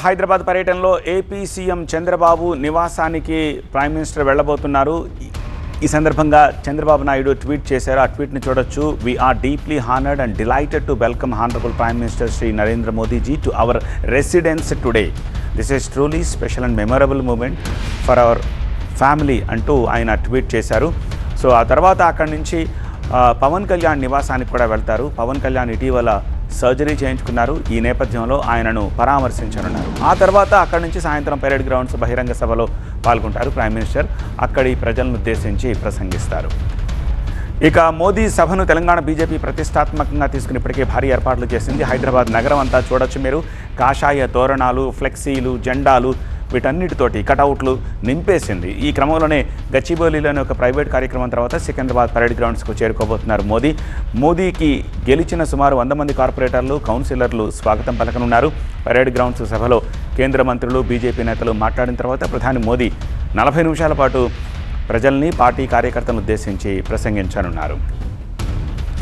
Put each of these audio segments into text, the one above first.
హైదరాబాద్ పర్యటనలో AP CM Chandrababu నివాసానికి prime minister వెళ్ళబోతున్నారు. ఈ సందర్భంగా చంద్రబాబు నాయుడు ట్వీట్ చేశారు. ఆ ట్వీట్ని చూడొచ్చు. We are deeply honoured and delighted to welcome honourable prime minister Shri Narendra Modiji to our residence today. This is truly special and memorable moment for our family అంటూ ఆయన tweet చేశారు. So ఆ తర్వాత అక్కడి నుంచి పవన్ కళ్యాణ్ నివాసానికి కూడా వెళ్తారు. పవన్ కళ్యాణ్ ఇటీవల సర్జరీ చేయించుకున్నారు. ఈ నేపథ్యంలో ఆయనను పరామర్శించనున్నారు. ఆ తర్వాత అక్కడి నుంచి సాయంత్రం పెరేడ్ గ్రౌండ్స్ బహిరంగ సభలో పాల్గొంటారు ప్రైమ్ మినిస్టర్. అక్కడి ప్రజలను ఉద్దేశించి ప్రసంగిస్తారు. ఇక మోదీ సభను తెలంగాణ బీజేపీ ప్రతిష్టాత్మకంగా తీసుకుని ఇప్పటికే భారీ ఏర్పాట్లు చేసింది. హైదరాబాద్ నగరం అంతా చూడొచ్చు మీరు. కాషాయ తోరణాలు, ఫ్లెక్సీలు, జెండాలు వీటన్నిటితోటి కటౌట్లు నింపేసింది. ఈ క్రమంలోనే గచ్చిబౌలిలోని ఒక ప్రైవేట్ కార్యక్రమం తర్వాత సికింద్రాబాద్ పరేడ్ గ్రౌండ్స్కు చేరుకోబోతున్నారు మోదీకి గెలిచిన సుమారు 100 మంది కార్పొరేటర్లు, కౌన్సిలర్లు స్వాగతం పలకనున్నారు. పరేడ్ గ్రౌండ్స్ సభలో కేంద్ర మంత్రులు, బీజేపీ నేతలు మాట్లాడిన తర్వాత ప్రధాని మోదీ 40 నిమిషాల పాటు ప్రజల్ని, పార్టీ కార్యకర్తలను ఉద్దేశించి ప్రసంగించనున్నారు.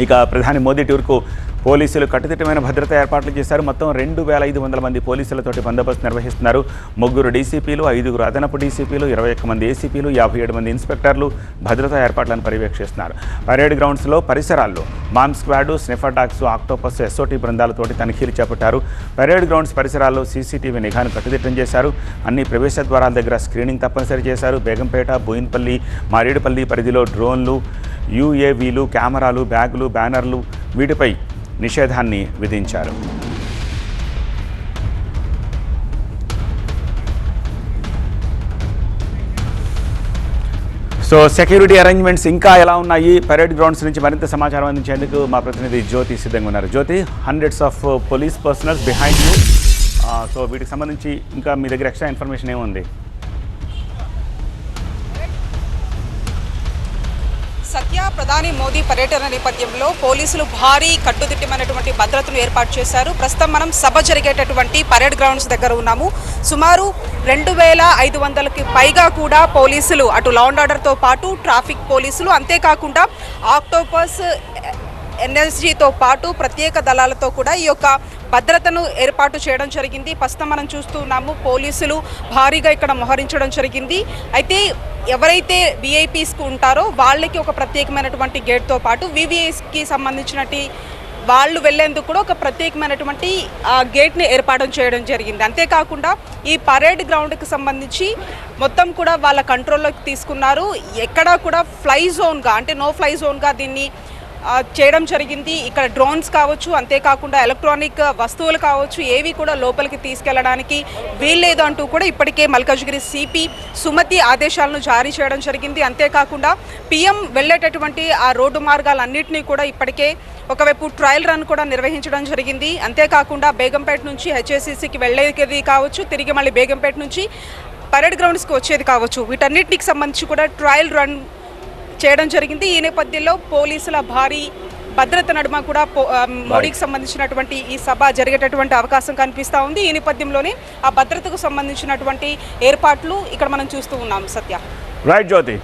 ఇక ప్రధాని మోదీ టూర్కు పోలీసులు కట్టుదిట్టమైన భద్రతా ఏర్పాట్లు చేశారు. మొత్తం 2500 మంది పోలీసులతోటి బందోబస్తు నిర్వహిస్తున్నారు. 3 డీసీపీలు, 5 అదనపు డీసీపీలు, 21 మంది ఏసీపీలు, 57 మంది ఇన్స్పెక్టర్లు భద్రతా ఏర్పాట్లను పర్యవేక్షిస్తున్నారు. పరేడ్ గ్రౌండ్స్లో పరిసరాల్లో మామ్ squad, sniffer dogs, octopus, SOT బృందాలతోటి తనిఖీలు చేపట్టారు. పరేడ్ గ్రౌండ్స్ పరిసరాల్లో సీసీటీవీ నిఘాను కట్టుదిట్టం చేశారు. అన్ని ప్రవేశ ద్వారాల దగ్గర స్క్రీనింగ్ తప్పనిసరి చేశారు. బేగంపేట, బోయిన్పల్లి, మారేడుపల్లి పరిధిలో డ్రోన్లు, యూఏవీలు, కెమెరాలు, బ్యాగులు, బ్యానర్లు వీటిపై నిషేధాన్ని విధించారు. సో సెక్యూరిటీ అరేంజ్మెంట్స్ ఇంకా ఎలా ఉన్నాయి? పరేడ్ గ్రౌండ్స్ నుంచి మరింత సమాచారం అందించేందుకు మా ప్రతినిధి జ్యోతి సిద్ధంగా ఉన్నారు. Jyoti, hundreds of police personnels behind you. So వీటికి సంబంధించి ఇంకా మీ దగ్గర ఎక్స్ట్రా ఇన్ఫర్మేషన్ ఏముంది? సత్య, ప్రధాని మోదీ పర్యటన నేపథ్యంలో పోలీసులు భారీ కట్టుదిట్టమైనటువంటి భద్రతను ఏర్పాటు చేశారు. ప్రస్తుతం మనం సభ జరిగేటటువంటి పరేడ్ గ్రౌండ్స్ దగ్గర ఉన్నాము. సుమారు 2500కి పైగా కూడా పోలీసులు, అటు లా అండ్ ఆర్డర్తో పాటు ట్రాఫిక్ పోలీసులు, అంతేకాకుండా ఆక్టోపస్, ఎన్ఎస్జీతో పాటు ప్రత్యేక దళాలతో కూడా ఈ యొక్క భద్రతను ఏర్పాటు చేయడం జరిగింది. ప్రస్తుతం మనం చూస్తున్నాము పోలీసులు భారీగా ఇక్కడ మోహరించడం జరిగింది. అయితే ఎవరైతే విఐపీస్కు ఉంటారో వాళ్ళకి ఒక ప్రత్యేకమైనటువంటి గేట్తో పాటు వివిఐస్కి సంబంధించినటువంటి వాళ్ళు వెళ్లేందుకు కూడా ఒక ప్రత్యేకమైనటువంటి గేట్ని ఏర్పాటు చేయడం జరిగింది. అంతేకాకుండా ఈ పరేడ్ గ్రౌండ్కి సంబంధించి మొత్తం కూడా వాళ్ళ కంట్రోల్లోకి తీసుకున్నారు. ఎక్కడా కూడా ఫ్లై జోన్గా, అంటే నో ఫ్లై జోన్గా దీన్ని చేయడం జరిగింది. ఇక్కడ డ్రోన్స్ కావచ్చు, అంతేకాకుండా ఎలక్ట్రానిక్ వస్తువులు కావచ్చు, ఏవి కూడా లోపలికి తీసుకెళ్లడానికి వీల్లేదు అంటూ కూడా ఇప్పటికే మల్కాజ్గిరి సిపి సుమతి ఆదేశాలను జారీ చేయడం జరిగింది. అంతేకాకుండా పిఎం వెళ్ళేటటువంటి ఆ రోడ్డు మార్గాలన్నింటినీ కూడా ఇప్పటికే ఒకవైపు ట్రయల్ రన్ కూడా నిర్వహించడం జరిగింది. అంతేకాకుండా బేగంపేట నుంచి హెచ్ఏసీసీకి వెళ్ళేది కావచ్చు, తిరిగి మళ్ళీ బేగంపేట నుంచి పరేడ్ గ్రౌండ్స్కి వచ్చేది కావచ్చు, వీటన్నిటికి సంబంధించి కూడా ట్రయల్ రన్ చేయడం జరిగింది. ఈ నేపథ్యంలో పోలీసుల భారీ భద్రత నడుమ కూడా మోడీకి సంబంధించినటువంటి ఈ సభ జరిగేటటువంటి అవకాశం కనిపిస్తూ ఉంది. ఈ నేపథ్యంలోనే ఆ భద్రతకు సంబంధించినటువంటి ఏర్పాట్లు ఇక్కడ మనం చూస్తూ ఉన్నాం. సత్య, రైట్ జ్యోతి.